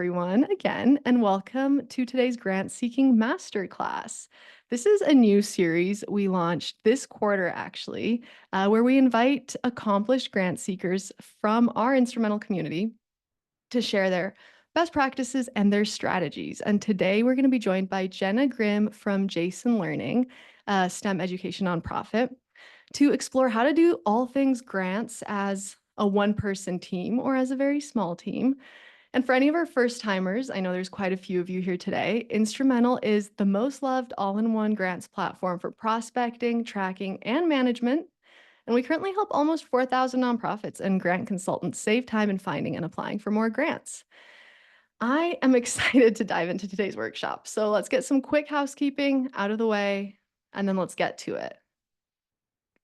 Everyone again, and welcome to today's Grant Seeking Masterclass. This is a new series we launched this quarter, actually, where we invite accomplished grant seekers from our instrumental community to share their best practices and their strategies. And today we're going to be joined by Jenna Grimm from Jason Learning, a STEM education nonprofit, to explore how to do all things grants as a one-person team or as a very small team. And for any of our first timers, I know there's quite a few of you here today, Instrumentl is the most loved all-in-one grants platform for prospecting, tracking, and management. And we currently help almost 4,000 nonprofits and grant consultants save time in finding and applying for more grants. I am excited to dive into today's workshop. So let's get some quick housekeeping out of the way, and then let's get to it.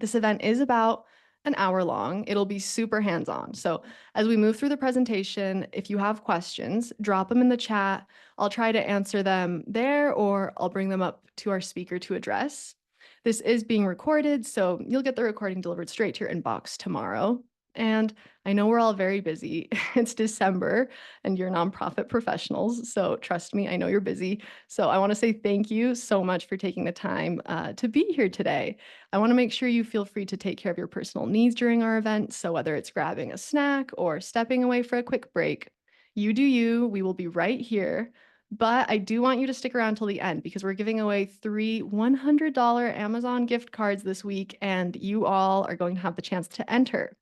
This event is about an hour long. It'll be super hands-on. So as we move through the presentation, if you have questions, drop them in the chat. I'll try to answer them there, or I'll bring them up to our speaker to address. This is being recorded, so you'll get the recording delivered straight to your inbox tomorrow. And I know we're all very busy. It's December and you're nonprofit professionals, so trust me, I know you're busy. So I want to say thank you so much for taking the time to be here today. I want to make sure you feel free to take care of your personal needs during our event. So whether it's grabbing a snack or stepping away for a quick break, you do you. We will be right here. But I do want you to stick around till the end because we're giving away 3 $100 Amazon gift cards this week, and you all are going to have the chance to enter.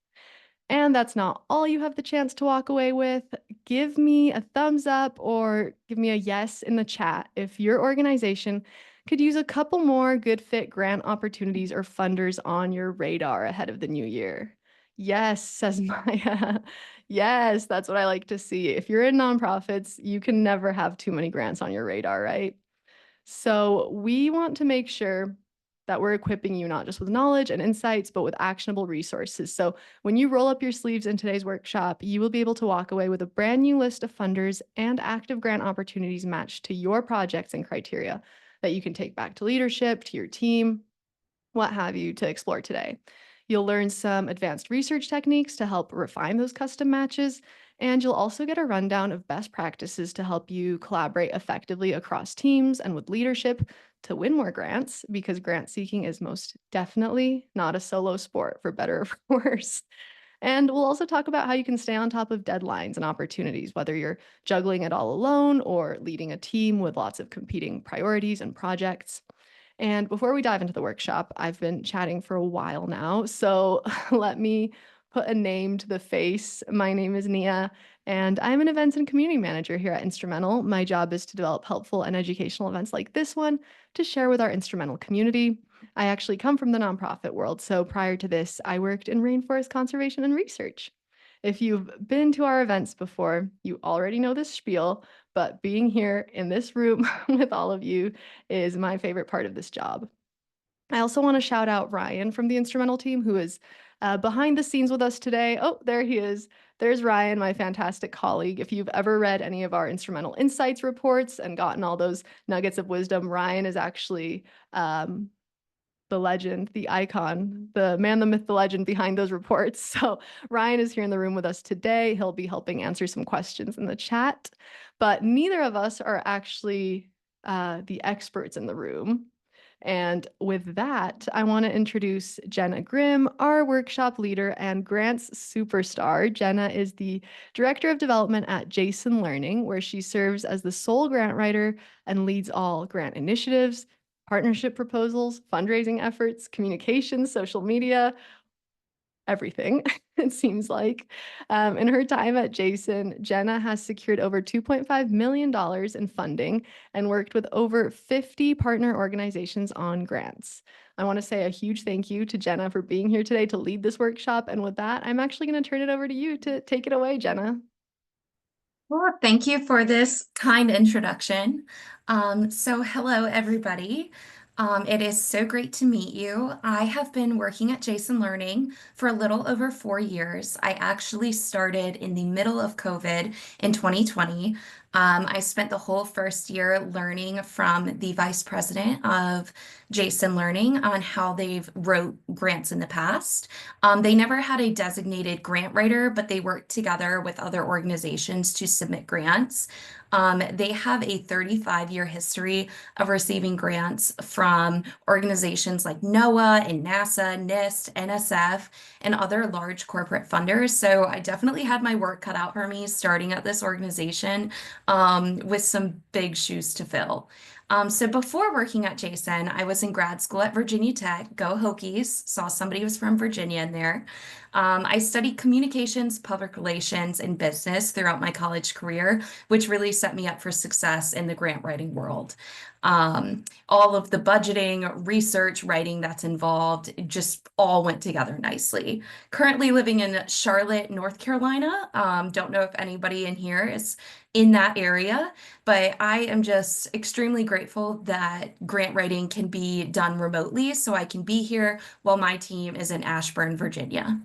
And that's not all you have the chance to walk away with. Give me a thumbs up or give me a yes in the chat if your organization could use a couple more good fit grant opportunities or funders on your radar ahead of the new year. Yes, says Maya. Yes, that's what I like to see. If you're in nonprofits, you can never have too many grants on your radar, right? So we want to make sure that we're equipping you not just with knowledge and insights, but with actionable resources. So when you roll up your sleeves in today's workshop, you will be able to walk away with a brand new list of funders and active grant opportunities matched to your projects and criteria that you can take back to leadership, to your team, what have you, to explore today. You'll learn some advanced research techniques to help refine those custom matches, and you'll also get a rundown of best practices to help you collaborate effectively across teams and with leadership to win more grants, because grant seeking is most definitely not a solo sport, for better or for worse. And we'll also talk about how you can stay on top of deadlines and opportunities, whether you're juggling it all alone or leading a team with lots of competing priorities and projects. And before we dive into the workshop, I've been chatting for a while now, so let me put a name to the face. My name is Nia, and I'm an events and community manager here at Instrumentl. My job is to develop helpful and educational events like this one to share with our Instrumentl community. I actually come from the nonprofit world, so prior to this, I worked in rainforest conservation and research. If you've been to our events before, you already know this spiel, but being here in this room with all of you is my favorite part of this job. I also want to shout out Ryan from the Instrumentl team, who is behind the scenes with us today. Oh, there he is. There's Ryan, my fantastic colleague. If you've ever read any of our Instrumentl Insights reports and gotten all those nuggets of wisdom, Ryan is actually the legend, the icon, the man, the myth, the legend behind those reports. So Ryan is here in the room with us today. He'll be helping answer some questions in the chat, but neither of us are actually the experts in the room. And with that, I want to introduce Jenna Grimm, our workshop leader and grants superstar. Jenna is the Director of Development at Jason Learning, where she serves as the sole grant writer and leads all grant initiatives, partnership proposals, fundraising efforts, communications, social media, everything, it seems like. In her time at Jason, Jenna has secured over $2.5 million in funding and worked with over 50 partner organizations on grants. I want to say a huge thank you to Jenna for being here today to lead this workshop. And with that, I'm actually going to turn it over to you to take it away, Jenna. Well, thank you for this kind introduction. Hello, everybody. It is so great to meet you. I have been working at Jason Learning for a little over 4 years. I actually started in the middle of COVID in 2020. I spent the whole first year learning from the vice president of Jason Learning on how they've wrote grants in the past. They never had a designated grant writer, but they worked together with other organizations to submit grants. They have a 35-year history of receiving grants from organizations like NOAA and NASA, NIST, NSF, and other large corporate funders. So I definitely had my work cut out for me starting at this organization with some big shoes to fill. So before working at Jason, I was in grad school at Virginia Tech. Go Hokies! Saw somebody was from Virginia in there. I studied communications, public relations, and business throughout my college career, which really set me up for success in the grant writing world. All of the budgeting, research, writing that's involved just all went together nicely. Currently living in Charlotte, North Carolina. Don't know if anybody in here is in that area, but I am just extremely grateful that grant writing can be done remotely so I can be here while my team is in Ashburn, Virginia.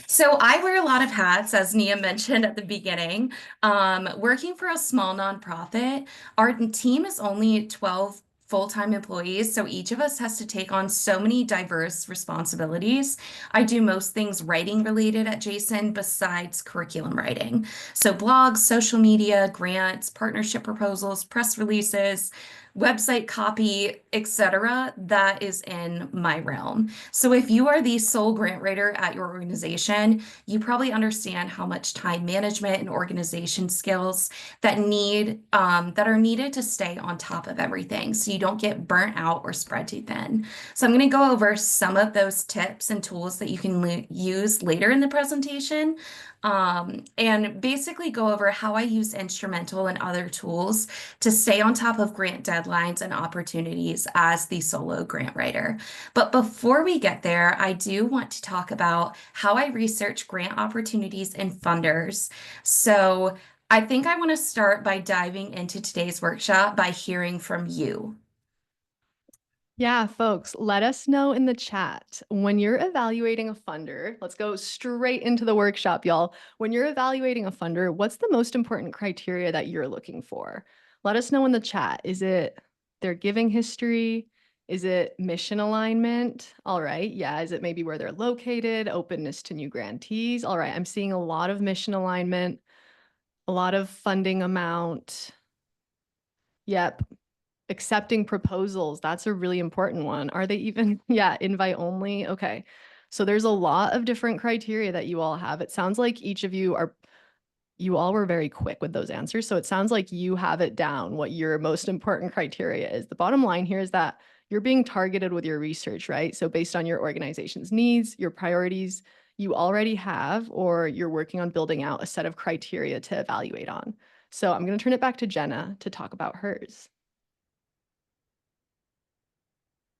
So I wear a lot of hats, as Nia mentioned at the beginning. Working for a small nonprofit, our team is only 12 full-time employees, so each of us has to take on so many diverse responsibilities. I do most things writing related at Jason besides curriculum writing. So blogs, social media, grants, partnership proposals, press releases, website copy, etc. That is in my realm. So if you are the sole grant writer at your organization, you probably understand how much time management and organization skills that are needed to stay on top of everything so you don't get burnt out or spread too thin. So I'm going to go over some of those tips and tools that you can use later in the presentation. And basically go over how I use Instrumentl and other tools to stay on top of grant deadlines and opportunities as the solo grant writer. But before we get there, I do want to talk about how I research grant opportunities and funders. So I think I want to start by diving into today's workshop by hearing from you. Yeah, folks, let us know in the chat when you're evaluating a funder. Let's go straight into the workshop, y'all. When you're evaluating a funder, what's the most important criteria that you're looking for? Let us know in the chat. Is it their giving history? Is it mission alignment? All right. Yeah. Is it maybe where they're located? Openness to new grantees? All right. I'm seeing a lot of mission alignment, a lot of funding amount. Yep. Accepting proposals, that's a really important one. Are they even, yeah, invite only? Okay. So there's a lot of different criteria that you all have. It sounds like each of you all were very quick with those answers. So it sounds like you have it down what your most important criteria is. The bottom line here is that you're being targeted with your research, right? So based on your organization's needs, your priorities, you already have, or you're working on building out a set of criteria to evaluate on. So I'm going to turn it back to Jenna to talk about hers.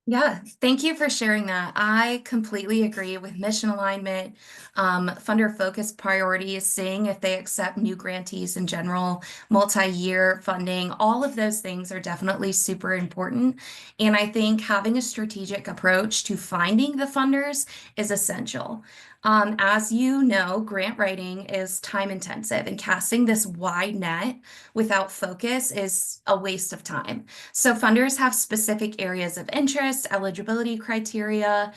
Yeah, thank you for sharing that. I completely agree with mission alignment, funder focused priorities, seeing if they accept new grantees in general, multi-year funding, all of those things are definitely super important. And I think having a strategic approach to finding the funders is essential. As you know, grant writing is time intensive, and casting this wide net without focus is a waste of time. So funders have specific areas of interest, eligibility criteria,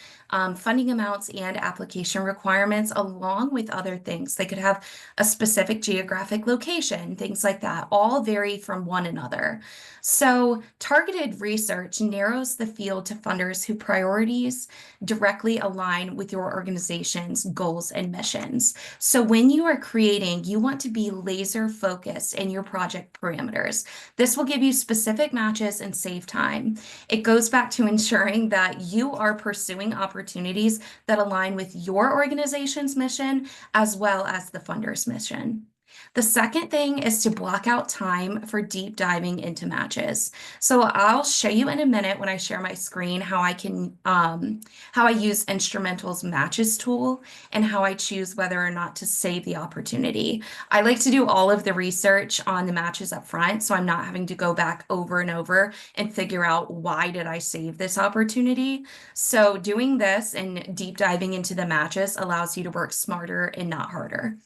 funding amounts, and application requirements, along with other things. They could have a specific geographic location, things like that, all vary from one another. So targeted research narrows the field to funders whose priorities directly align with your organization's goals and missions. So when you are creating, you want to be laser focused in your project parameters. This will give you specific matches and save time. It goes back to ensuring that you are pursuing opportunities that align with your organization's mission as well as the funder's mission. The second thing is to block out time for deep diving into matches. So I'll show you in a minute when I share my screen how I use Instrumental's matches tool and how I choose whether or not to save the opportunity. I like to do all of the research on the matches up front, so I'm not having to go back over and over and figure out why did I save this opportunity. So doing this and deep diving into the matches allows you to work smarter and not harder.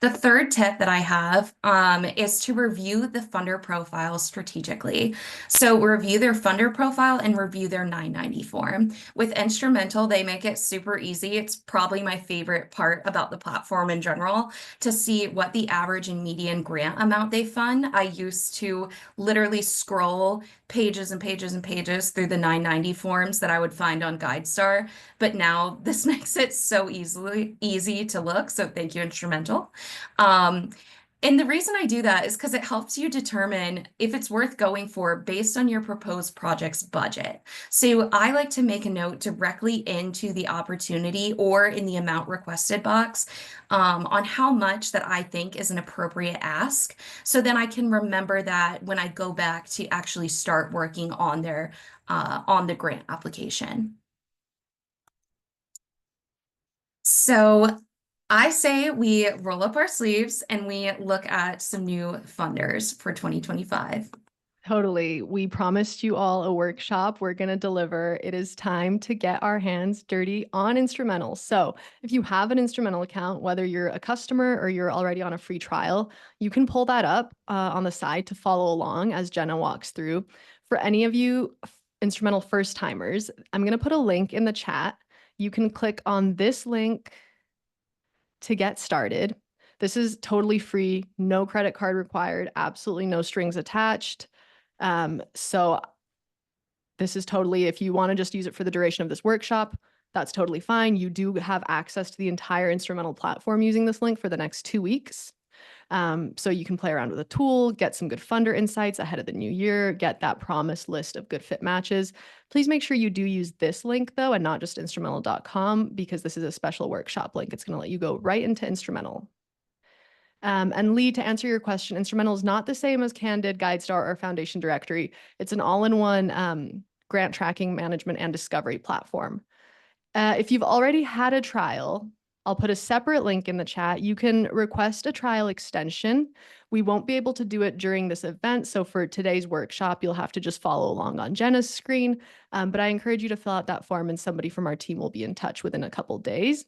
The third tip that I have is to review the funder profile strategically. So review their funder profile and review their 990 form. With Instrumentl, they make it super easy. It's probably my favorite part about the platform in general to see what the average and median grant amount they fund. I used to literally scroll pages and pages and pages through the 990 forms that I would find on GuideStar, but now this makes it so easy to look. So thank you, Instrumentl. Um, and the reason I do that is because it helps you determine if it's worth going for based on your proposed project's budget. So I like to make a note directly into the opportunity or in the amount requested box on how much that I think is an appropriate ask. So then I can remember that when I go back to actually start working on on the grant application. So I say we roll up our sleeves and we look at some new funders for 2025. Totally. We promised you all a workshop. We're going to deliver. It is time to get our hands dirty on Instrumentl. So, if you have an Instrumentl account, whether you're a customer or you're already on a free trial, you can pull that up on the side to follow along as Jenna walks through. For any of you Instrumentl first timers, I'm going to put a link in the chat. You can click on this link to get started. This is totally free, no credit card required, absolutely no strings attached. So this is totally, if you want to just use it for the duration of this workshop, that's totally fine. You do have access to the entire Instrumentl platform using this link for the next 2 weeks. So you can play around with a tool, get some good funder insights ahead of the new year, get that promised list of good fit matches. Please make sure you do use this link though, and not just instrumentl.com, because this is a special workshop link. It's going to let you go right into Instrumentl. And Lee, to answer your question, Instrumentl is not the same as Candid, GuideStar, or Foundation Directory. It's an all-in-one grant tracking, management, and discovery platform. If you've already had a trial, I'll put a separate link in the chat. You can request a trial extension. We won't be able to do it during this event. So for today's workshop, you'll have to just follow along on Jenna's screen. But I encourage you to fill out that form and somebody from our team will be in touch within a couple days.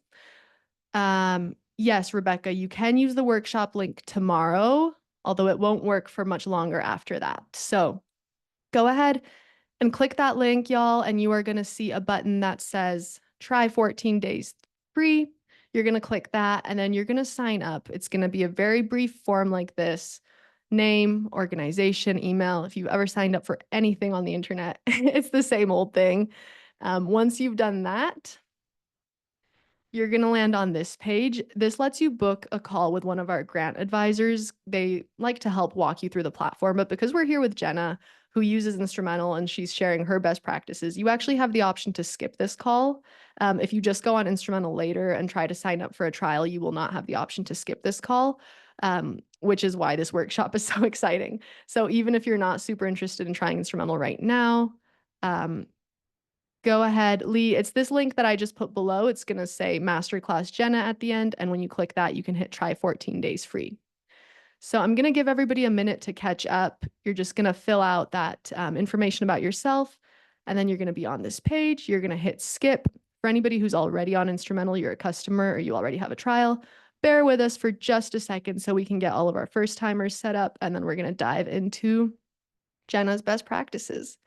Yes, Rebecca, you can use the workshop link tomorrow, although it won't work for much longer after that. So go ahead and click that link, y'all, and you are going to see a button that says try 14 days free. You're going to click that, and then you're going to sign up. It's going to be a very brief form like this: name, organization, email. If you've ever signed up for anything on the internet, it's the same old thing. Once you've done that, you're going to land on this page. This lets you book a call with one of our grant advisors. They like to help walk you through the platform, but because we're here with Jenna, who uses Instrumentl and she's sharing her best practices, you actually have the option to skip this call. If you just go on Instrumentl later and try to sign up for a trial, you will not have the option to skip this call, which is why this workshop is so exciting. So even if you're not super interested in trying Instrumentl right now, go ahead, Lee. It's this link that I just put below. It's going to say Masterclass Jenna at the end. And when you click that, you can hit try 14 days free. So I'm going to give everybody a minute to catch up. You're just going to fill out that information about yourself. And then you're going to be on this page. You're going to hit skip. For anybody who's already on Instrumentl, you're a customer or you already have a trial, bear with us for just a second so we can get all of our first timers set up. And then we're going to dive into Jenna's best practices.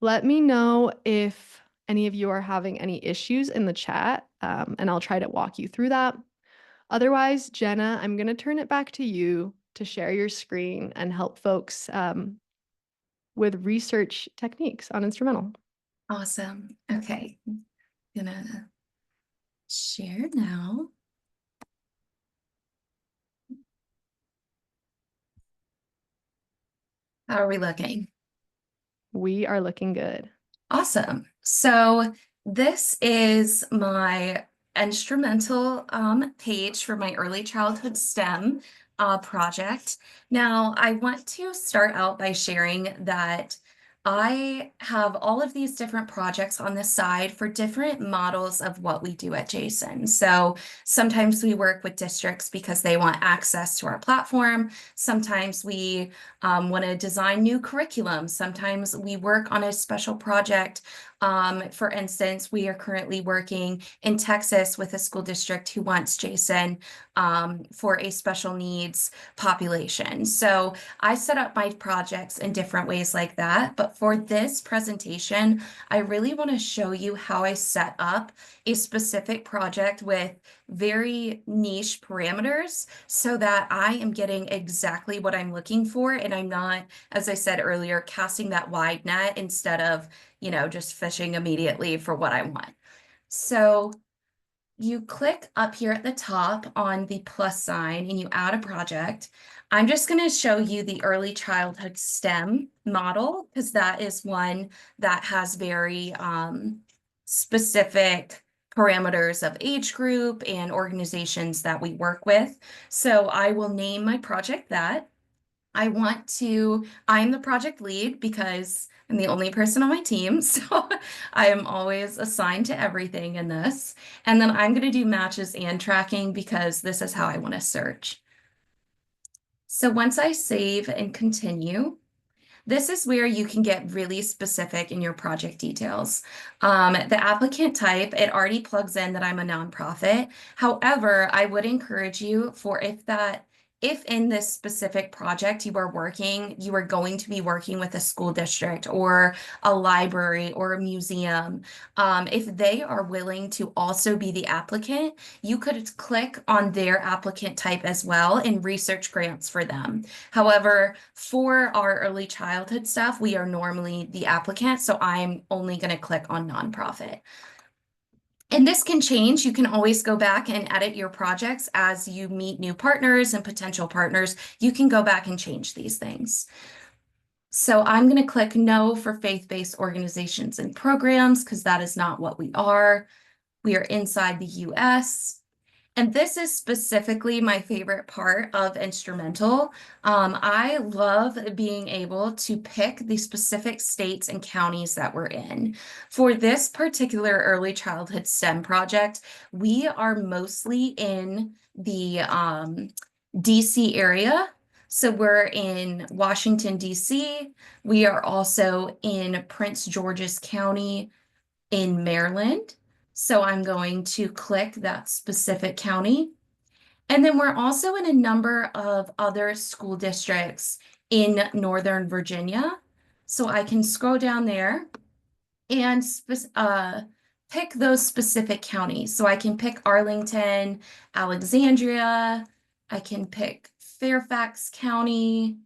Let me know if any of you are having any issues in the chat, and I'll try to walk you through that. Otherwise, Jenna, I'm going to turn it back to you to share your screen and help folks with research techniques on Instrumentl. Awesome. Okay. Gonna share now. How are we looking? We are looking good. Awesome. So this is my Instrumentl page for my early childhood STEM project. Now, I want to start out by sharing that I have all of these different projects on the side for different models of what we do at Jason. So sometimes we work with districts because they want access to our platform. Sometimes we want to design new curriculum. Sometimes we work on a special project. For instance, we are currently working in Texas with a school district who wants Jason for a special needs population. So I set up my projects in different ways like that. But for this presentation, I really want to show you how I set up a specific project with very niche parameters so that I am getting exactly what I'm looking for. And I'm not, as I said earlier, casting that wide net instead of, just fishing immediately for what I want. So you click up here at the top on the plus sign and you add a project. I'm just going to show you the early childhood STEM model because that is one that has very specific parameters of age group and organizations that we work with. So I will name my project that. I'm the project lead because I'm the only person on my team. So I am always assigned to everything in this. And then I'm going to do matches and tracking because this is how I want to search. So once I save and continue, this is where you can get really specific in your project details. The applicant type, it already plugs in that I'm a nonprofit. However, I would encourage you if in this specific project you are going to be working with a school district or a library or a museum, if they are willing to also be the applicant, you could click on their applicant type as well and research grants for them. However, for our early childhood stuff, we are normally the applicant, so I'm only going to click on nonprofit. And this can change. You can always go back and edit your projects as you meet new partners and potential partners. You can go back and change these things. So I'm going to click no for faith-based organizations and programs because that is not what we are. We are inside the US. And this is specifically my favorite part of Instrumentl. I love being able to pick the specific states and counties that we're in. For this particular early childhood STEM project, we are mostly in the DC area. So we're in Washington, DC. We are also in Prince George's County in Maryland. So I'm going to click that specific county. And then we're also in a number of other school districts in Northern Virginia. So I can scroll down there and pick those specific counties. So I can pick Arlington, Alexandria. I can pick Fairfax County.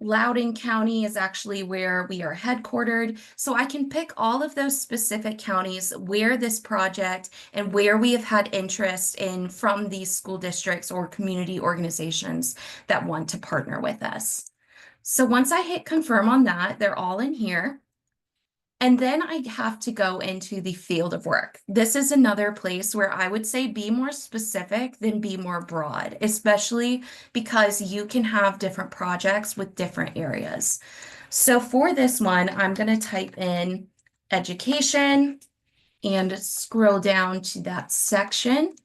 Loudoun County is actually where we are headquartered. So I can pick all of those specific counties where this project and where we have had interest in from these school districts or community organizations that want to partner with us. So once I hit confirm on that, they're all in here. And then I have to go into the field of work. This is another place where I would say be more specific than be more broad, especially because you can have different projects with different areas. So for this one, I'm going to type in education and scroll down to that section.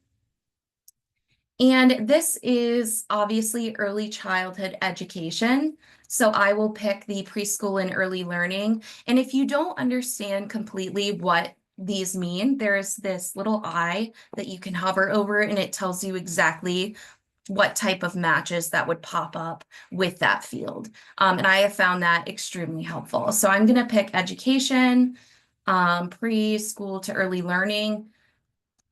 And this is obviously early childhood education. So I will pick the preschool and early learning. And if you don't understand completely what these mean, there's this little eye that you can hover over and it tells you exactly what type of matches that would pop up with that field. And I have found that extremely helpful. So I'm going to pick education, preschool to early learning.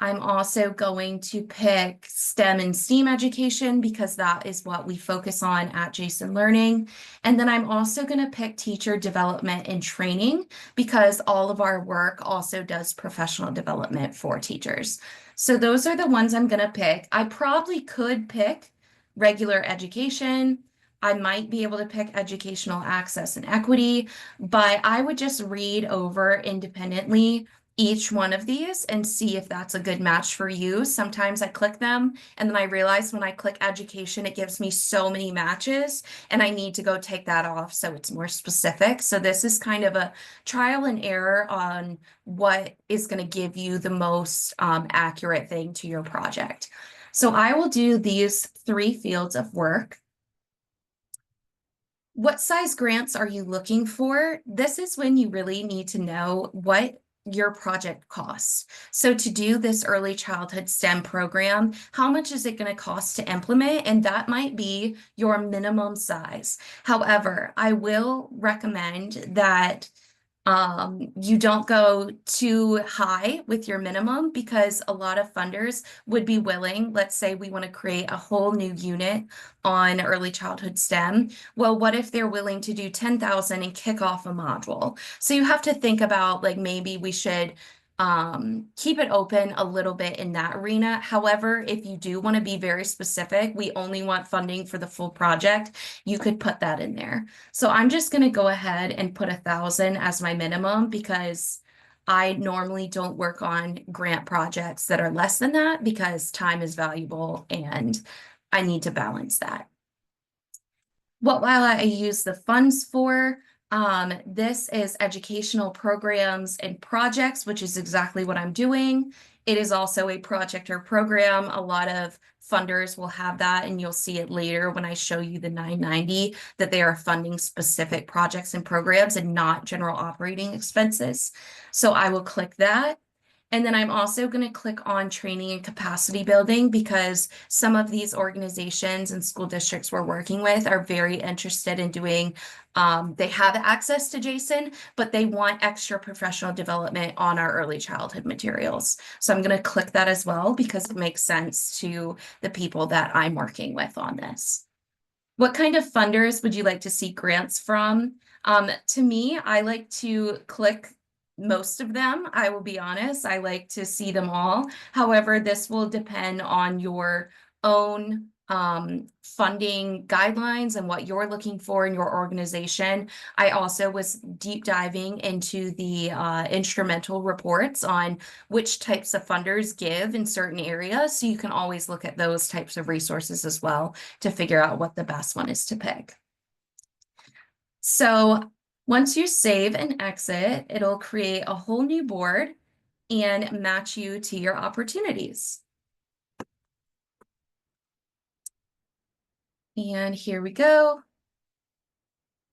I'm also going to pick STEM and STEAM education because that is what we focus on at Jason Learning. And then I'm also going to pick teacher development and training because all of our work also does professional development for teachers. So those are the ones I'm going to pick. I probably could pick regular education. I might be able to pick educational access and equity, but I would just read over independently each one of these and see if that's a good match for you. Sometimes I click them and then I realize when I click education, it gives me so many matches and I need to go take that off so it's more specific. So this is kind of a trial and error on what is going to give you the most accurate thing to your project. So I will do these 3 fields of work. What size grants are you looking for? This is when you really need to know what your project costs. So to do this early childhood STEM program, how much is it going to cost to implement? And that might be your minimum size. However, I will recommend that you don't go too high with your minimum because a lot of funders would be willing, let's say we want to create a whole new unit on early childhood STEM. Well, what if they're willing to do 10,000 and kick off a module? So you have to think about like maybe we should keep it open a little bit in that arena. However, if you do want to be very specific, we only want funding for the full project, you could put that in there. So I'm just going to go ahead and put 1,000 as my minimum because I normally don't work on grant projects that are less than that because time is valuable and I need to balance that. What will I use the funds for? This is educational programs and projects, which is exactly what I'm doing. It is also a project or program. A lot of funders will have that, and you'll see it later when I show you the 990, that they are funding specific projects and programs and not general operating expenses. So I will click that. And then I'm also going to click on training and capacity building because some of these organizations and school districts we're working with are very interested in doing, they have access to JSON, but they want extra professional development on our early childhood materials. So I'm going to click that as well because it makes sense to the people that I'm working with on this. What kind of funders would you like to see grants from? To me, I like to click most of them. I will be honest, I like to see them all. However, this will depend on your own funding guidelines and what you're looking for in your organization. I also was deep diving into the Instrumentl reports on which types of funders give in certain areas. So you can always look at those types of resources as well to figure out what the best one is to pick. So once you save and exit, it'll create a whole new board and match you to your opportunities. And here we go.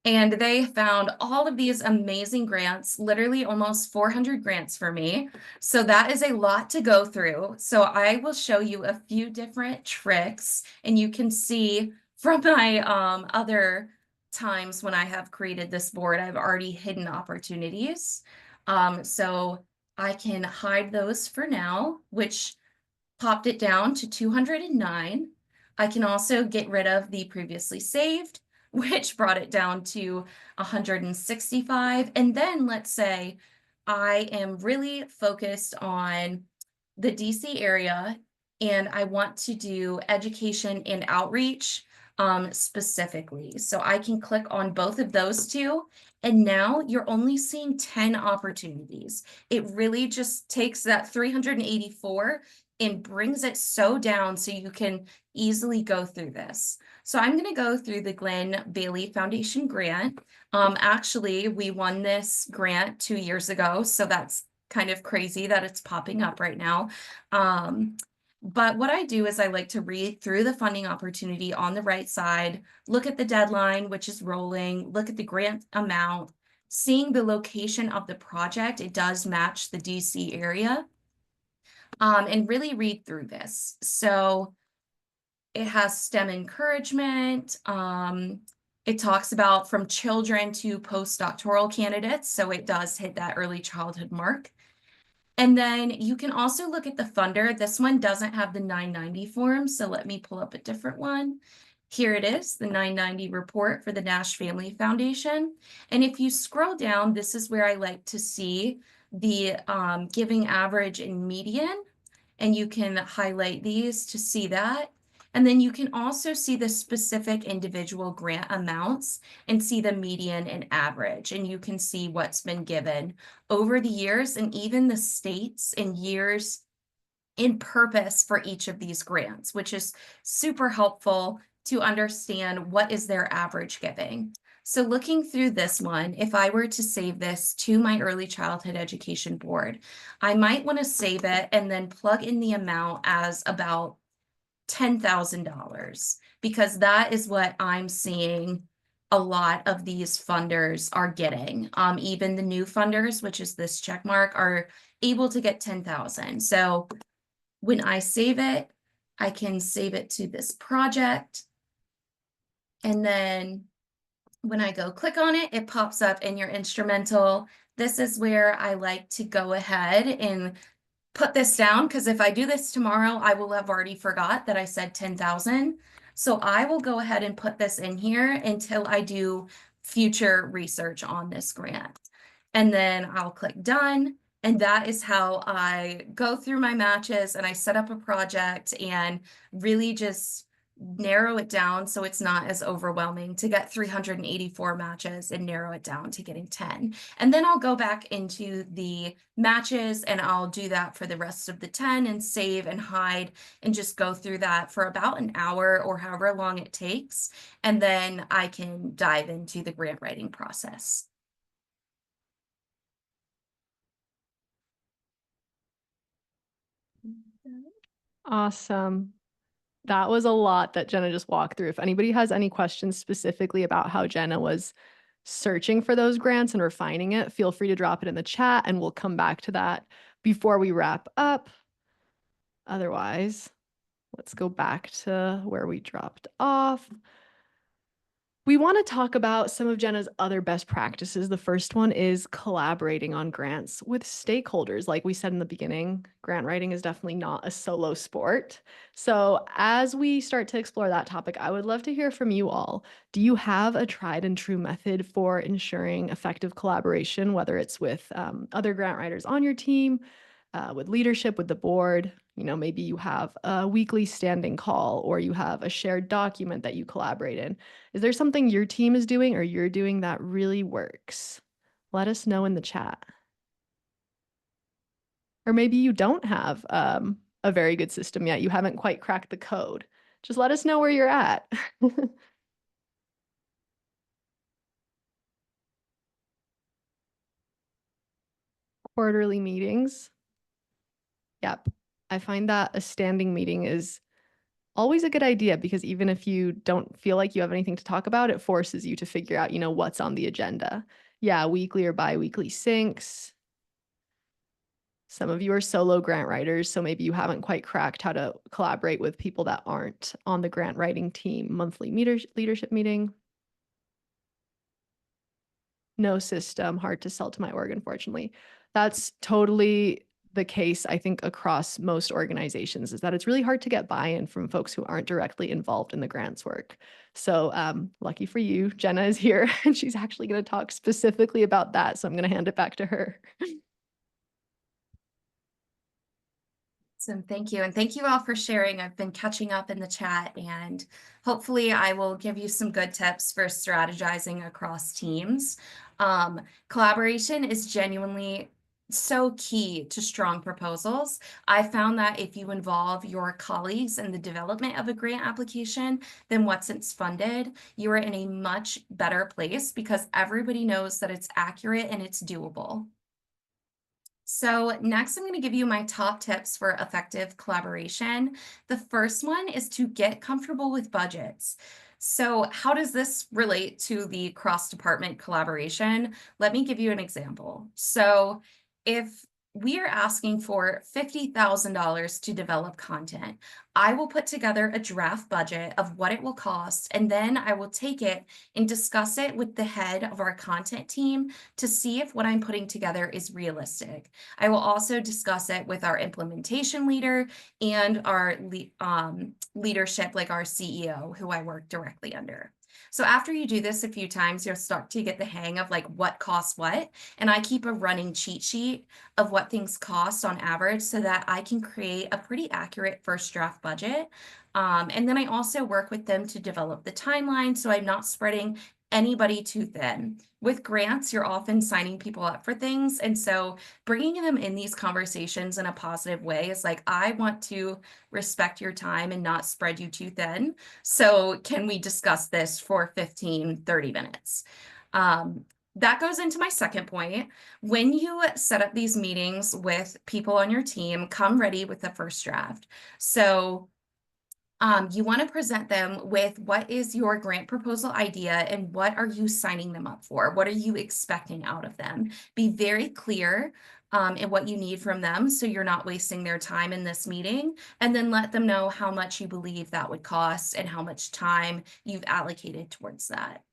And they found all of these amazing grants, literally almost 400 grants for me. So that is a lot to go through. So I will show you a few different tricks and you can see from my other times when I have created this board, I've already hidden opportunities. So I can hide those for now, which popped it down to 209. I can also get rid of the previously saved, which brought it down to 165. And then let's say I am really focused on the DC area and I want to do education and outreach specifically. So I can click on both of those two. And now you're only seeing 10 opportunities. It really just takes that 384 and brings it so down so you can easily go through this. So I'm going to go through the Glenn Bailey Foundation grant. Actually, we won this grant 2 years ago, so that's kind of crazy that it's popping up right now. But what I do is I like to read through the funding opportunity on the right side, look at the deadline, which is rolling, look at the grant amount, seeing the location of the project. It does match the DC area. And really read through this. So it has STEM encouragement. It talks about from children to postdoctoral candidates. So it does hit that early childhood mark. And then you can also look at the funder. This one doesn't have the 990 form. So let me pull up a different one. Here it is, the 990 report for the Nash Family Foundation. And if you scroll down, this is where I like to see the giving average and median. And you can highlight these to see that. And then you can also see the specific individual grant amounts and see the median and average. And you can see what's been given over the years and even the states and years in purpose for each of these grants, which is super helpful to understand what is their average giving. So looking through this one, if I were to save this to my early childhood education board, I might want to save it and then plug in the amount as about $10,000 because that is what I'm seeing a lot of these funders are getting. Even the new funders, which is this check mark, are able to get 10,000. So when I save it, I can save it to this project. And then when I go click on it, it pops up in your Instrumentl. This is where I like to go ahead and put this down because if I do this tomorrow, I will have already forgot that I said 10,000. So I will go ahead and put this in here until I do future research on this grant. And then I'll click done. And that is how I go through my matches and I set up a project and really just narrow it down so it's not as overwhelming to get 384 matches and narrow it down to getting 10. And then I'll go back into the matches and I'll do that for the rest of the 10 and save and hide and just go through that for about an hour or however long it takes. And then I can dive into the grant writing process. Awesome. That was a lot that Jenna just walked through. If anybody has any questions specifically about how Jenna was searching for those grants and refining it, feel free to drop it in the chat and we'll come back to that before we wrap up. Otherwise, let's go back to where we dropped off. We want to talk about some of Jenna's other best practices. The first one is collaborating on grants with stakeholders. Like we said in the beginning, grant writing is definitely not a solo sport. So as we start to explore that topic, I would love to hear from you all. Do you have a tried and true method for ensuring effective collaboration, whether it's with other grant writers on your team, with leadership, with the board? You know, maybe you have a weekly standing call or you have a shared document that you collaborate in. Is there something your team is doing or you're doing that really works? Let us know in the chat. Or maybe you don't have a very good system yet. You haven't quite cracked the code. Just let us know where you're at. Quarterly meetings. Yep. I find that a standing meeting is always a good idea because even if you don't feel like you have anything to talk about, it forces you to figure out, you know, what's on the agenda. Yeah, weekly or bi-weekly syncs. Some of you are solo grant writers, so maybe you haven't quite cracked how to collaborate with people that aren't on the grant writing team. Monthly leadership meeting. No system, hard to sell to my org, unfortunately. That's totally the case, I think, across most organizations, is that it's really hard to get buy-in from folks who aren't directly involved in the grants work. So lucky for you, Jenna is here and she's actually going to talk specifically about that. So I'm going to hand it back to her. So thank you. And thank you all for sharing. I've been catching up in the chat and hopefully I will give you some good tips for strategizing across teams. Collaboration is genuinely so key to strong proposals. I found that if you involve your colleagues in the development of a grant application, then once it's funded, you are in a much better place because everybody knows that it's accurate and it's doable. So next, I'm going to give you my top tips for effective collaboration. The first one is to get comfortable with budgets. So how does this relate to the cross-department collaboration? Let me give you an example. So if we are asking for $50,000 to develop content, I will put together a draft budget of what it will cost, and then I will take it and discuss it with the head of our content team to see if what I'm putting together is realistic. I will also discuss it with our implementation leader and our leadership, like our CEO, who I work directly under. So after you do this a few times, you'll start to get the hang of like what costs what. And I keep a running cheat sheet of what things cost on average so that I can create a pretty accurate first draft budget. And then I also work with them to develop the timeline so I'm not spreading anybody too thin. With grants, you're often signing people up for things. And so bringing them in these conversations in a positive way is like, I want to respect your time and not spread you too thin. So can we discuss this for 15, 30 minutes? That goes into my second point. When you set up these meetings with people on your team, come ready with the first draft. So you want to present them with what is your grant proposal idea and what are you signing them up for? What are you expecting out of them? Be very clear in what you need from them so you're not wasting their time in this meeting. And then let them know how much you believe that would cost and how much time you've allocated towards that.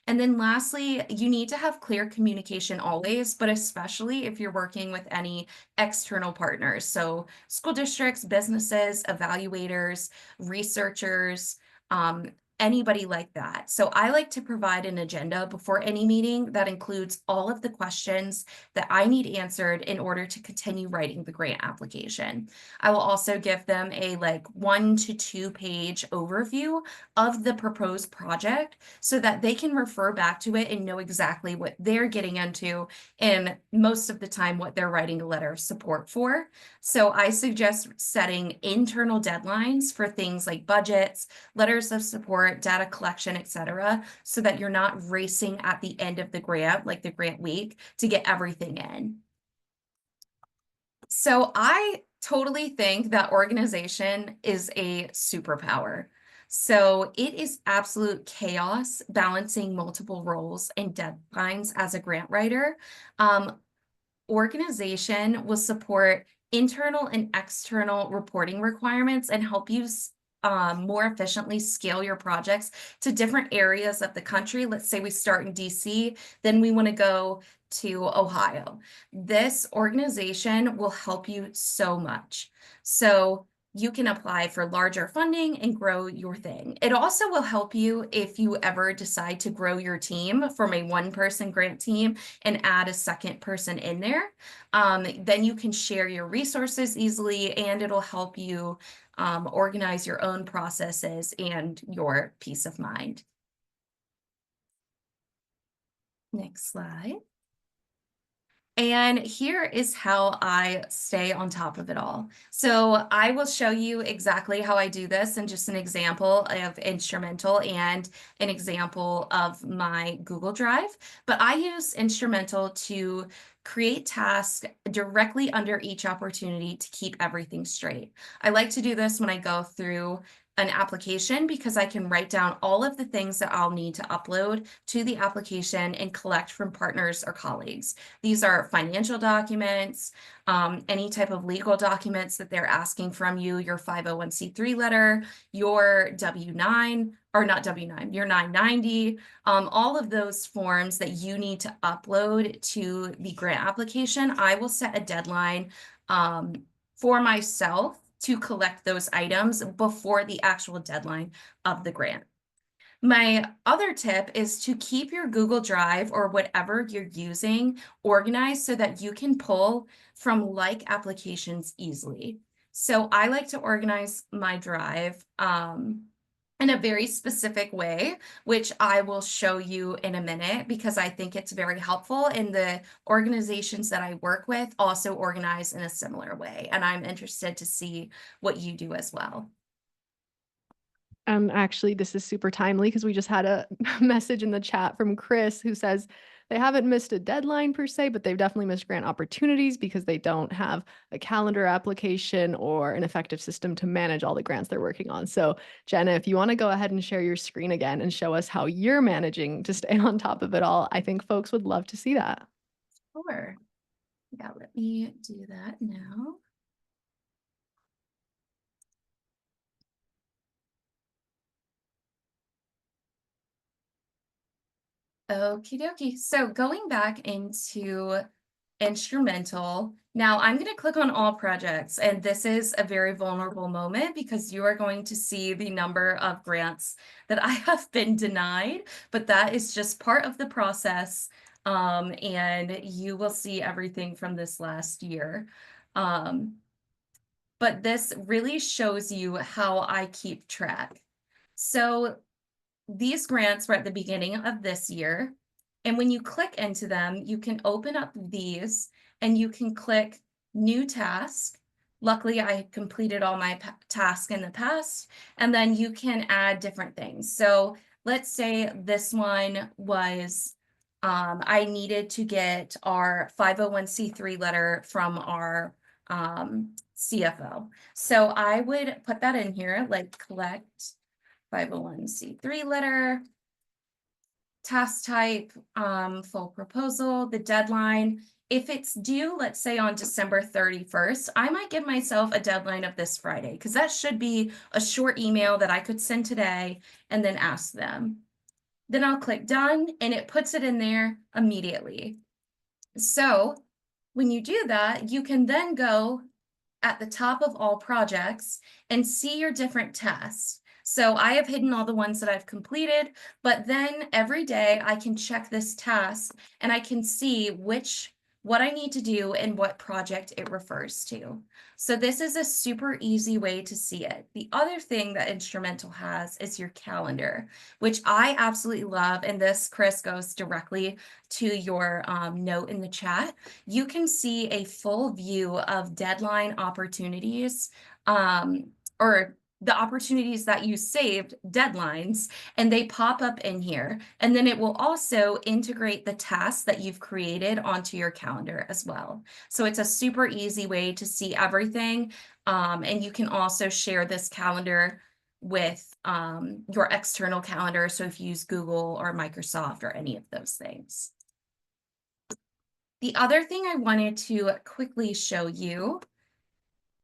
And then lastly, you need to have clear communication always, but especially if you're working with any external partners. So school districts, businesses, evaluators, researchers, um, anybody like that. So I like to provide an agenda before any meeting that includes all of the questions that I need answered in order to continue writing the grant application. I will also give them a like 1 to 2 page overview of the proposed project so that they can refer back to it and know exactly what they're getting into and most of the time what they're writing a letter of support for. So I suggest setting internal deadlines for things like budgets, letters of support, data collection, etc., so that you're not racing at the end of the grant, like the grant week, to get everything in. So I totally think that organization is a superpower. So it is absolute chaos balancing multiple roles and deadlines as a grant writer. Um, Organization will support internal and external reporting requirements and help you more efficiently scale your projects to different areas of the country. Let's say we start in DC, then we want to go to Ohio. This organization will help you so much. So you can apply for larger funding and grow your thing. It also will help you if you ever decide to grow your team from a one-person grant team and add a second person in there. Then you can share your resources easily and it'll help you organize your own processes and your peace of mind. Next slide. And here is how I stay on top of it all. So I will show you exactly how I do this and just an example of Instrumentl and an example of my Google Drive. But I use Instrumentl to create tasks directly under each opportunity to keep everything straight. I like to do this when I go through an application because I can write down all of the things that I'll need to upload to the application and collect from partners or colleagues. These are financial documents, any type of legal documents that they're asking from you, your 501c3 letter, your W-9, or not W-9, your 990, all of those forms that you need to upload to the grant application. I will set a deadline for myself to collect those items before the actual deadline of the grant. My other tip is to keep your Google Drive or whatever you're using organized so that you can pull from like applications easily. So I like to organize my drive in a very specific way, which I will show you in a minute because I think it's very helpful. And the organizations that I work with also organize in a similar way. And I'm interested to see what you do as well. Actually, this is super timely because we just had a message in the chat from Chris who says they haven't missed a deadline per se, but they've definitely missed grant opportunities because they don't have a calendar application or an effective system to manage all the grants they're working on. So, Jenna, if you want to go ahead and share your screen again and show us how you're managing to stay on top of it all, I think folks would love to see that. Sure. Yeah, let me do that now. Okie dokie. So going back into Instrumentl. Now I'm going to click on all projects, and this is a very vulnerable moment because you are going to see the number of grants that I have been denied, but that is just part of the process. And you will see everything from this last year. But this really shows you how I keep track. So these grants were at the beginning of this year. And when you click into them, you can open up these and you can click new task. Luckily, I had completed all my tasks in the past, and then you can add different things. So let's say this one was, I needed to get our 501c3 letter from our CFO. So I would put that in here, like collect 501c3 letter, task type, full proposal, the deadline. If it's due, let's say on December 31st, I might give myself a deadline of this Friday, because that should be a short email that I could send today and then ask them. Then I'll click done, and it puts it in there immediately. So when you do that, you can then go at the top of all projects and see your different tasks. So I have hidden all the ones that I've completed, but then every day I can check this task and I can see what I need to do and what project it refers to. So this is a super easy way to see it. The other thing that Instrumentl has is your calendar, which I absolutely love. And this, Chris, goes directly to your note in the chat. You can see a full view of deadline opportunities, or the opportunities that you saved, deadlines, and they pop up in here. And then it will also integrate the tasks that you've created onto your calendar as well. So it's a super easy way to see everything. And you can also share this calendar with your external calendar. So if you use Google or Microsoft or any of those things. The other thing I wanted to quickly show you,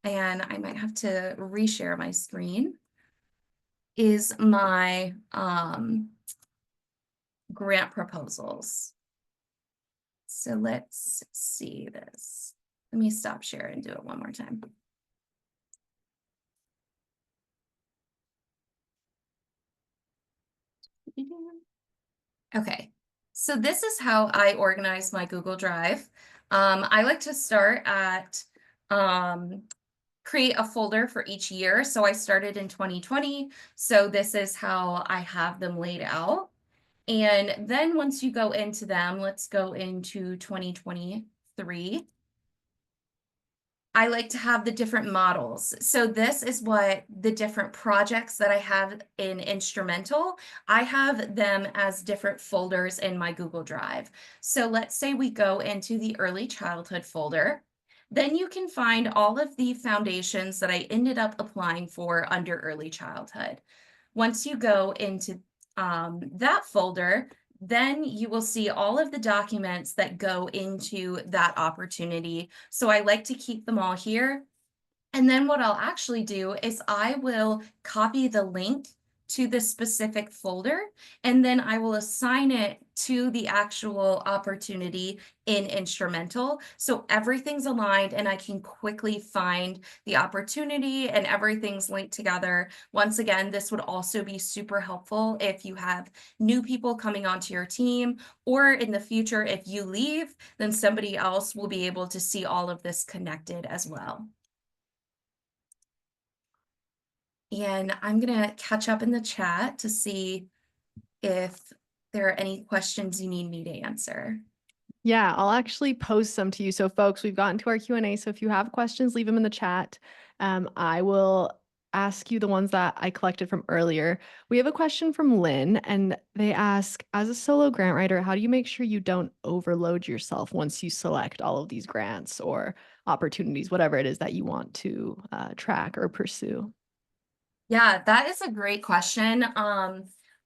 and I might have to reshare my screen, is my grant proposals. So let's see this. Let me stop share and do it one more time. Okay, so this is how I organize my Google Drive. I like to start at create a folder for each year. So I started in 2020. So this is how I have them laid out. And then once you go into them, let's go into 2023. I like to have the different models. So this is what the different projects that I have in Instrumentl, I have them as different folders in my Google Drive. So let's say we go into the early childhood folder. Then you can find all of the foundations that I ended up applying for under early childhood. Once you go into that folder, then you will see all of the documents that go into that opportunity. So I like to keep them all here. And then what I'll actually do is I will copy the link to the specific folder, and then I will assign it to the actual opportunity in Instrumentl. So everything's aligned and I can quickly find the opportunity and everything's linked together. Once again, this would also be super helpful if you have new people coming onto your team, or in the future, if you leave, then somebody else will be able to see all of this connected as well. And I'm going to catch up in the chat to see if there are any questions you need me to answer. Yeah, I'll actually post some to you. So folks, we've gotten to our Q&A. So if you have questions, leave them in the chat. I will ask you the ones that I collected from earlier. We have a question from Lynn, and they ask, as a solo grant writer, how do you make sure you don't overload yourself once you select all of these grants or opportunities, whatever it is that you want to track or pursue? Yeah, that is a great question.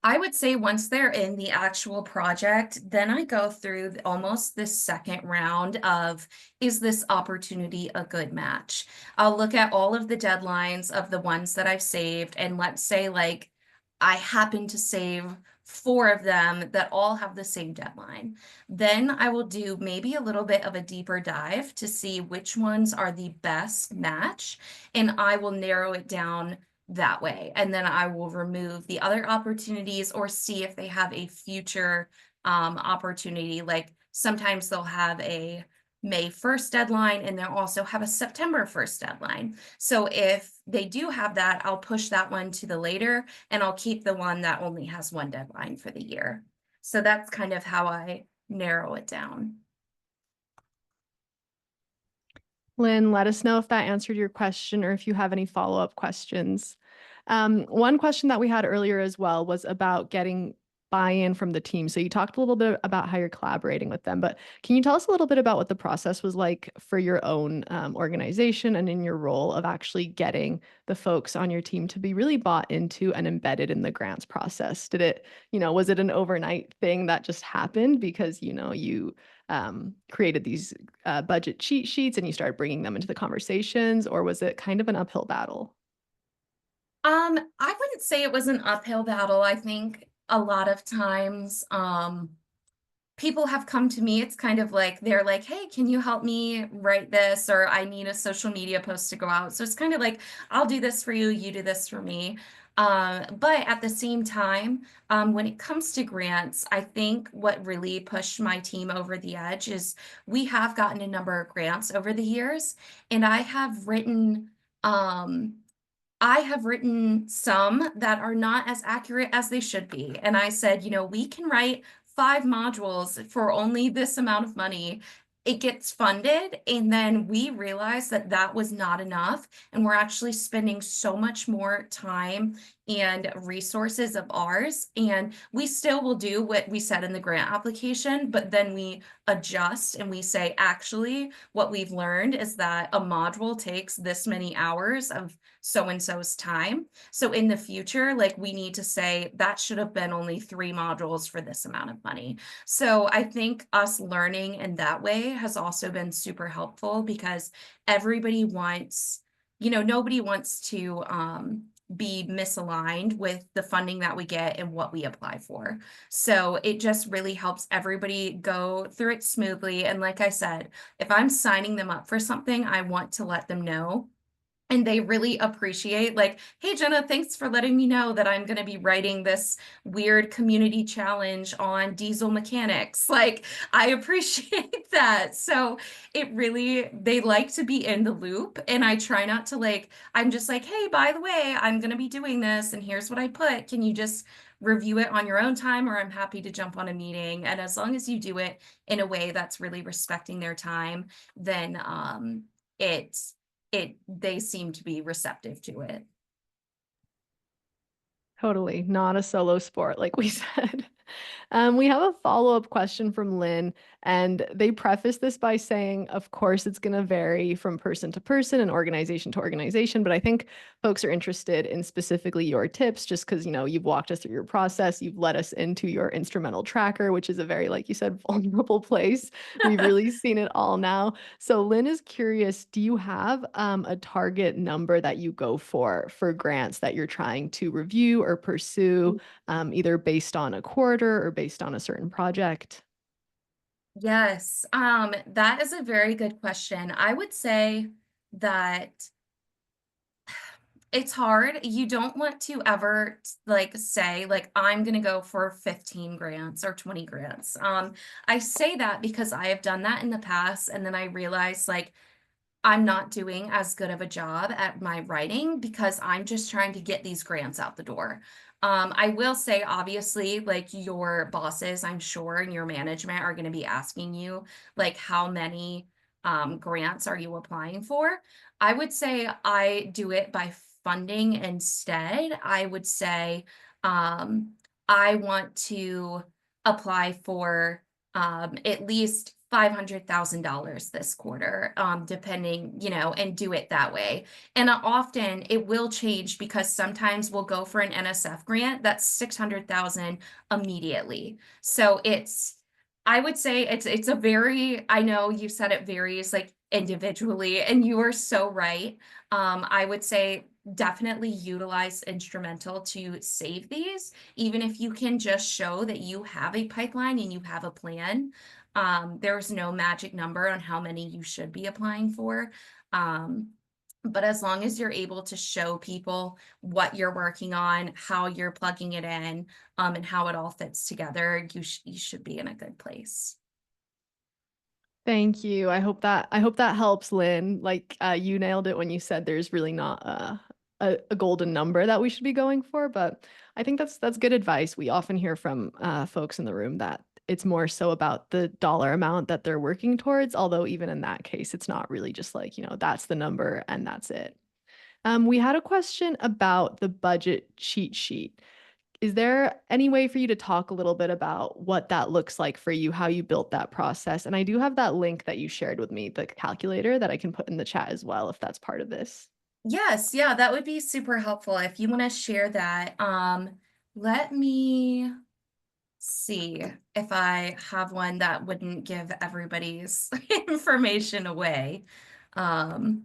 I would say once they're in the actual project, then I go through almost this second round of, is this opportunity a good match? I'll look at all of the deadlines of the ones that I've saved, and let's say like I happen to save four of them that all have the same deadline. Then I will do maybe a little bit of a deeper dive to see which ones are the best match, and I will narrow it down that way. And then I will remove the other opportunities or see if they have a future opportunity. Like sometimes they'll have a May 1st deadline and they'll also have a September 1st deadline. So if they do have that, I'll push that one to the later and I'll keep the one that only has one deadline for the year. So that's kind of how I narrow it down. Lynn, let us know if that answered your question or if you have any follow-up questions. One question that we had earlier as well was about getting buy-in from the team. So you talked a little bit about how you're collaborating with them, but can you tell us a little bit about what the process was like for your own organization and in your role of actually getting the folks on your team to be really bought into and embedded in the grants process? Did it, was it an overnight thing that just happened because, you created these budget cheat sheets and you started bringing them into the conversations, or was it kind of an uphill battle? I wouldn't say it was an uphill battle. I think a lot of times, people have come to me. It's kind of like they're like, "Hey, can you help me write this?" Or I need a social media post to go out. So it's kind of like, I'll do this for you, you do this for me. But at the same time, when it comes to grants, I think what really pushed my team over the edge is we have gotten a number of grants over the years, and um, I have written some that are not as accurate as they should be. And I said, we can write 5 modules for only this amount of money. It gets funded. And then we realized that that was not enough. And we're actually spending so much more time and resources of ours. And we still will do what we said in the grant application, but then we adjust and we say, actually, what we've learned is that a module takes this many hours of so and so's time. So in the future, like we need to say that should have been only 3 modules for this amount of money. So I think us learning in that way has also been super helpful because everybody wants, nobody wants to be misaligned with the funding that we get and what we apply for. So it just really helps everybody go through it smoothly. And like I said, if I'm signing them up for something, I want to let them know, and they really appreciate, like, "Hey, Jenna, thanks for letting me know that I'm going to be writing this weird community challenge on diesel mechanics." Like, I appreciate that. So they like to be in the loop. And I try not to I'm just like, "Hey, by the way, I'm going to be doing this and here's what I put. Can you just review it on your own time, or I'm happy to jump on a meeting." And as long as you do it in a way that's really respecting their time, then it's they seem to be receptive to it. Totally, not a solo sport, like we said. We have a follow-up question from Lynn, and they preface this by saying, of course, it's going to vary from person to person and organization to organization, but I think folks are interested in specifically your tips just because, you've walked us through your process, you've led us into your Instrumentl tracker, which is a very, like you said, vulnerable place. We've really seen it all now. So Lynn is curious, do you have a target number that you go for grants that you're trying to review or pursue, either based on a quarter or based on a certain project? Yes, that is a very good question. I would say that it's hard. You don't want to ever say I'm going to go for 15 grants or 20 grants. I say that because I have done that in the past and then I realized I'm not doing as good of a job at my writing because I'm just trying to get these grants out the door. I will say, obviously, your bosses, I'm sure, and your management are going to be asking you, how many grants are you applying for? I would say I do it by funding instead. I would say I want to apply for at least $500,000 this quarter, depending, and do it that way. And often it will change because sometimes we'll go for an NSF grant that's 600,000 immediately. So I would say it's a very, I know you said it varies individually, and you are so right. I would say definitely utilize Instrumentl to save these, even if you can just show that you have a pipeline and you have a plan. There's no magic number on how many you should be applying for. Um, but as long as you're able to show people what you're working on, how you're plugging it in, and how it all fits together, you should be in a good place. Thank you. I hope that helps, Lynn. Like you nailed it when you said there's really not a golden number that we should be going for, but I think that's good advice. We often hear from folks in the room that it's more so about the dollar amount that they're working towards, although even in that case, it's not really just like, that's the number and that's it. We had a question about the budget cheat sheet. Is there any way for you to talk a little bit about what that looks like for you, how you built that process? And I do have that link that you shared with me, the calculator that I can put in the chat as well, if that's part of this. Yes, yeah, that would be super helpful if you want to share that. Let me see if I have one that wouldn't give everybody's information away. Um,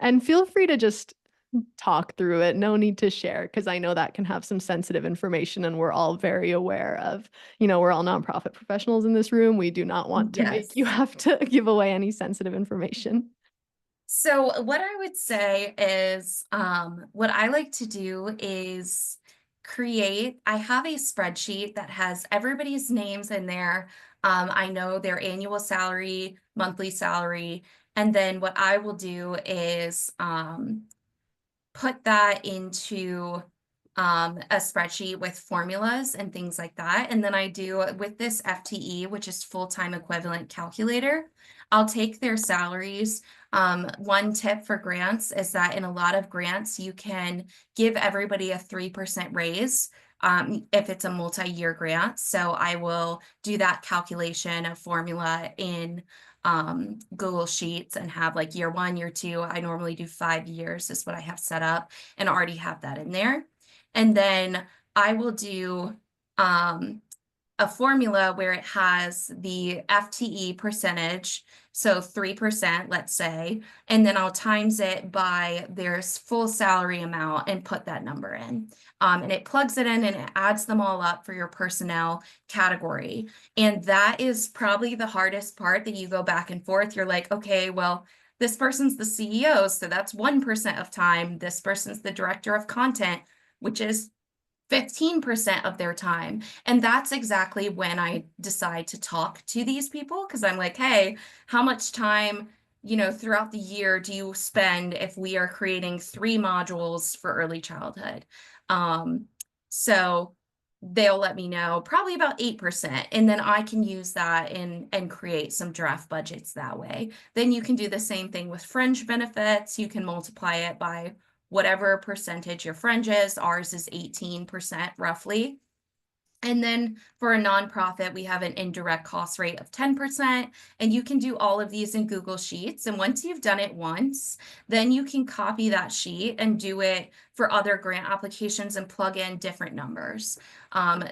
And feel free to just talk through it. No need to share, because I know that can have some sensitive information, and we're all very aware of, we're all nonprofit professionals in this room. We do not want to make you yes. have to give away any sensitive information. So what I would say is, what I like to do is I have a spreadsheet that has everybody's names in there. I know their annual salary, monthly salary, and then what I will do is put that into a spreadsheet with formulas and things like that. And then I do with this FTE, which is full-time equivalent calculator, I'll take their salaries. One tip for grants is that in a lot of grants, you can give everybody a 3% raise if it's a multi-year grant. So I will do that calculation of formula in Google Sheets and have like year one, year two. I normally do 5 years is what I have set up and already have that in there. And then I will do a formula where it has the FTE percentage, so 3%, let's say, and then I'll times it by their full salary amount and put that number in. And it plugs it in and it adds them all up for your personnel category. And that is probably the hardest part that you go back and forth. You're like, okay, well, this person's the CEO, so that's 1% of time. This person's the director of content, which is 15% of their time. And that's exactly when I decide to talk to these people because I'm like, hey, how much time, throughout the year do you spend if we are creating 3 modules for early childhood? Um, so they'll let me know probably about 8%. And then I can use that and create some draft budgets that way. Then you can do the same thing with fringe benefits. You can multiply it by whatever percentage your fringe is. Ours is 18% roughly. And then for a nonprofit, we have an indirect cost rate of 10%. And you can do all of these in Google Sheets. And once you've done it once, then you can copy that sheet and do it for other grant applications and plug in different numbers.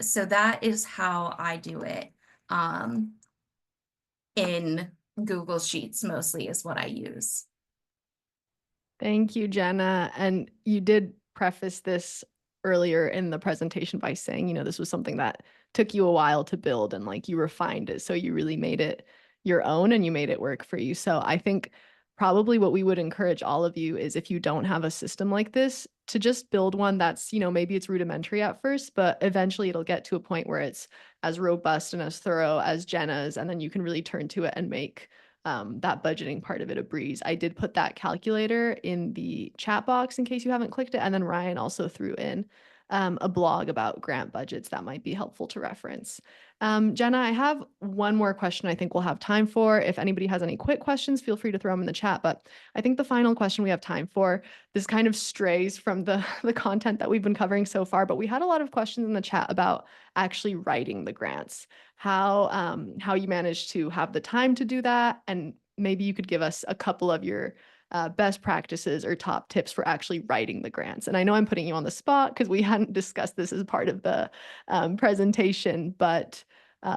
So that is how I do it in Google Sheets, mostly is what I use. Thank you, Jenna. And you did preface this earlier in the presentation by saying, this was something that took you a while to build and like you refined it. So you really made it your own and you made it work for you. So I think probably what we would encourage all of you is if you don't have a system like this, to just build one that's, maybe it's rudimentary at first, but eventually it'll get to a point where it's as robust and as thorough as Jenna's. And then you can really turn to it and make that budgeting part of it a breeze. I did put that calculator in the chat box in case you haven't clicked it. And then Ryan also threw in a blog about grant budgets that might be helpful to reference. Jenna, I have one more question I think we'll have time for. If anybody has any quick questions, feel free to throw them in the chat. But I think the final question we have time for, this kind of strays from the content that we've been covering so far, but we had a lot of questions in the chat about actually writing the grants, how you managed to have the time to do that, and maybe you could give us a couple of your best practices or top tips for actually writing the grants. And I know I'm putting you on the spot because we hadn't discussed this as part of the presentation, but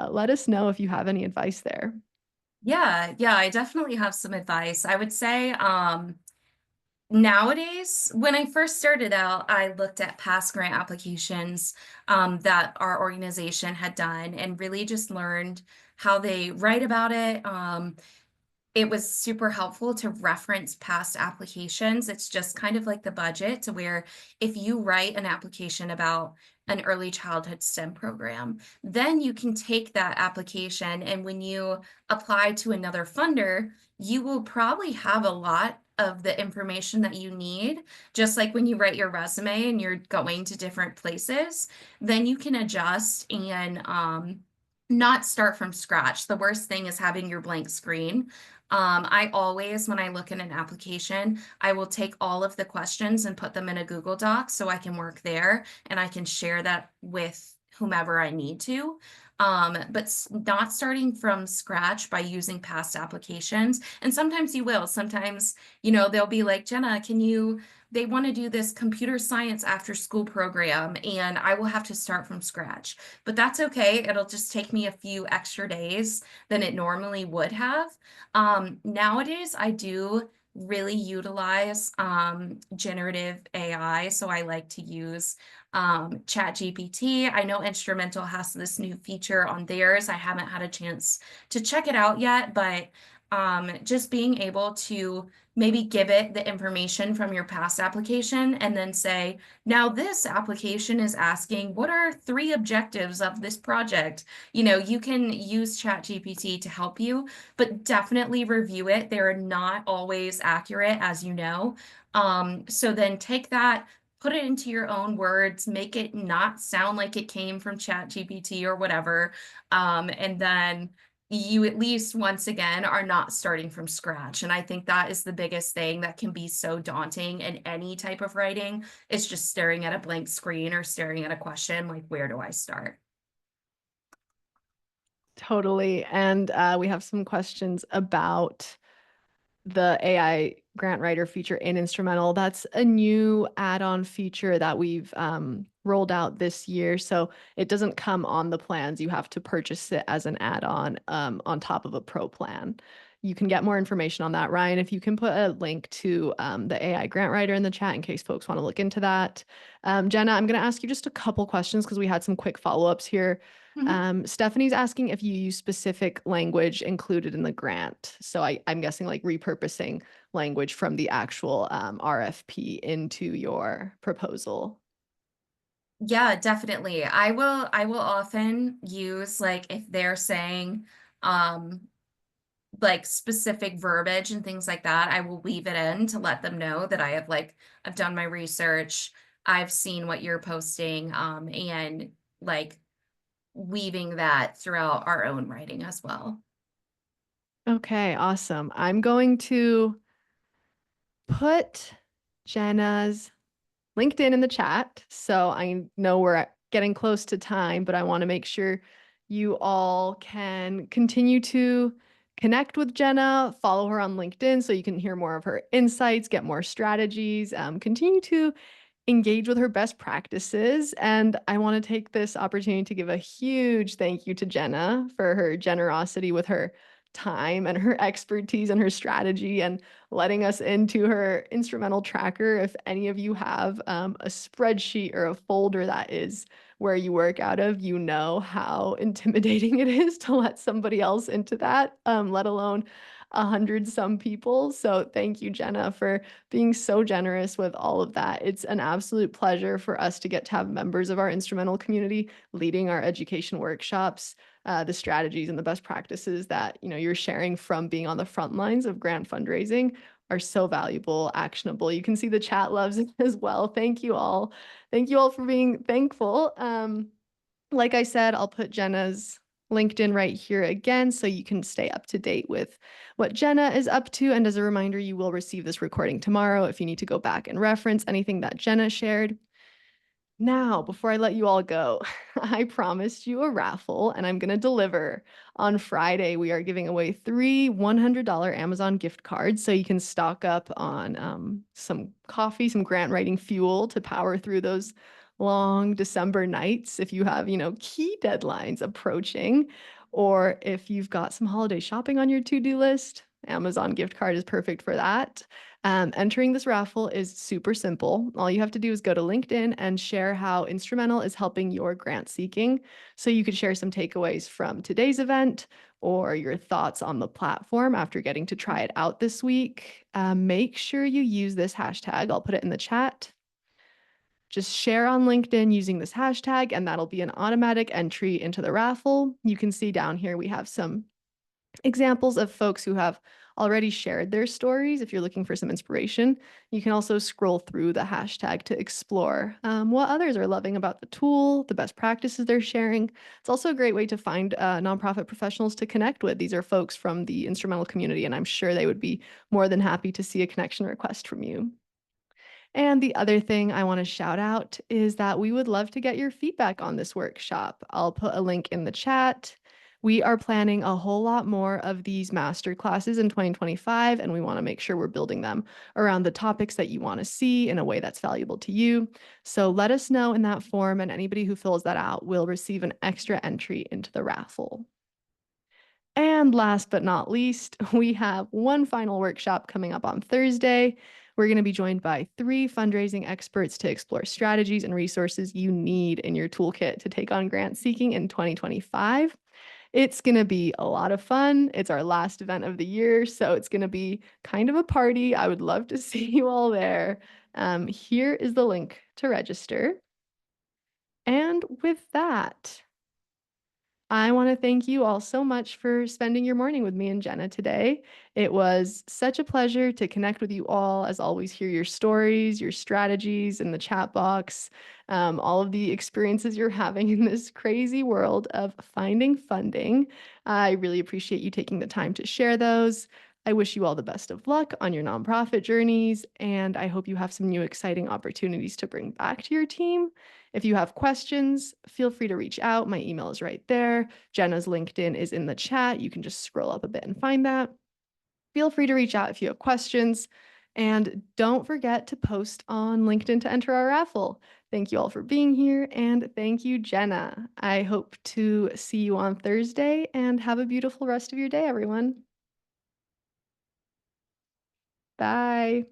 let us know if you have any advice there. Yeah, I definitely have some advice. I would say Nowadays, when I first started out, I looked at past grant applications that our organization had done and really just learned how they write about it. It was super helpful to reference past applications. It's just kind of like the budget to where if you write an application about an early childhood STEM program, then you can take that application and when you apply to another funder, you will probably have a lot of the information that you need. Just like when you write your resume and you're going to different places, then you can adjust and not start from scratch. The worst thing is having your blank screen. I always, when I look at an application, I will take all of the questions and put them in a Google Doc so I can work there and I can share that with whomever I need to. Not starting from scratch by using past applications. And sometimes you will. Sometimes, they'll be like, Jenna, they want to do this computer science after school program, and I will have to start from scratch. But that's okay. It'll just take me a few extra days than it normally would have. Nowadays, I do really utilize generative AI. So I like to use ChatGPT. I know Instrumentl has this new feature on theirs. I haven't had a chance to check it out yet, but just being able to maybe give it the information from your past application and then say, now this application is asking, what are 3 objectives of this project? You can use ChatGPT to help you, but definitely review it. They're not always accurate, as you know. So then take that, put it into your own words, make it not sound like it came from ChatGPT or whatever. And then you at least once again are not starting from scratch. And I think that is the biggest thing that can be so daunting in any type of writing is just staring at a blank screen or staring at a question like, where do I start? Totally. And we have some questions about the AI grant writer feature in Instrumentl. That's a new add-on feature that we've rolled out this year. So it doesn't come on the plans. You have to purchase it as an add-on on top of a pro plan. You can get more information on that. Ryan, if you can put a link to the AI grant writer in the chat in case folks want to look into that. Jenna, I'm going to ask you just a couple questions because we had some quick follow-ups here. Mhm. Stephanie's asking if you use specific language included in the grant. So I'm guessing like repurposing language from the actual RFP into your proposal. Yeah, definitely. I will often use like if they're saying um like specific verbiage and things like that, I will weave it in to let them know that I've done my research, I've seen what you're posting, and like weaving that throughout our own writing as well. Okay, awesome. I'm going to put Jenna's LinkedIn in the chat. So I know we're getting close to time, but I want to make sure you all can continue to connect with Jenna, follow her on LinkedIn so you can hear more of her insights, get more strategies, continue to engage with her best practices. And I want to take this opportunity to give a huge thank you to Jenna for her generosity with her time and her expertise and her strategy and letting us into her Instrumentl tracker. If any of you have a spreadsheet or a folder that is where you work out of, you know how intimidating it is to let somebody else into that, let alone 100 some people. So thank you, Jenna, for being so generous with all of that. It's an absolute pleasure for us to get to have members of our Instrumentl community leading our education workshops. The strategies and the best practices that you're sharing from being on the front lines of grant fundraising are so valuable, actionable. You can see the chat loves it as well. Thank you all. Thank you all for being thankful. Like I said, I'll put Jenna's LinkedIn right here again so you can stay up to date with what Jenna is up to. And as a reminder, you will receive this recording tomorrow if you need to go back and reference anything that Jenna shared. Now, before I let you all go, I promised you a raffle and I'm going to deliver. On Friday, we are giving away 3 $100 Amazon gift cards so you can stock up on some coffee, some grant writing fuel to power through those long December nights if you have, key deadlines approaching, or if you've got some holiday shopping on your to-do list. Amazon gift card is perfect for that. Entering this raffle is super simple. All you have to do is go to LinkedIn and share how Instrumentl is helping your grant seeking. So you could share some takeaways from today's event or your thoughts on the platform after getting to try it out this week. Make sure you use this hashtag. I'll put it in the chat. Just share on LinkedIn using this hashtag, and that'll be an automatic entry into the raffle. You can see down here we have some examples of folks who have already shared their stories. If you're looking for some inspiration, you can also scroll through the hashtag to explore what others are loving about the tool, the best practices they're sharing. It's also a great way to find nonprofit professionals to connect with. These are folks from the Instrumentl community, and I'm sure they would be more than happy to see a connection request from you. And the other thing I want to shout out is that we would love to get your feedback on this workshop. I'll put a link in the chat. We are planning a whole lot more of these master classes in 2025, and we want to make sure we're building them around the topics that you want to see in a way that's valuable to you. So let us know in that form, and anybody who fills that out will receive an extra entry into the raffle. And last but not least, we have one final workshop coming up on Thursday. We're going to be joined by 3 fundraising experts to explore strategies and resources you need in your toolkit to take on grant seeking in 2025. It's going to be a lot of fun. It's our last event of the year, so it's going to be kind of a party. I would love to see you all there. Here is the link to register. And with that, I want to thank you all so much for spending your morning with me and Jenna today. It was such a pleasure to connect with you all. As always, hear your stories, your strategies in the chat box, all of the experiences you're having in this crazy world of finding funding. I really appreciate you taking the time to share those. I wish you all the best of luck on your nonprofit journeys, and I hope you have some new exciting opportunities to bring back to your team. If you have questions, feel free to reach out. My email is right there. Jenna's LinkedIn is in the chat. You can just scroll up a bit and find that. Feel free to reach out if you have questions. And don't forget to post on LinkedIn to enter our raffle. Thank you all for being here. And thank you, Jenna. I hope to see you on Thursday and have a beautiful rest of your day, everyone. Bye.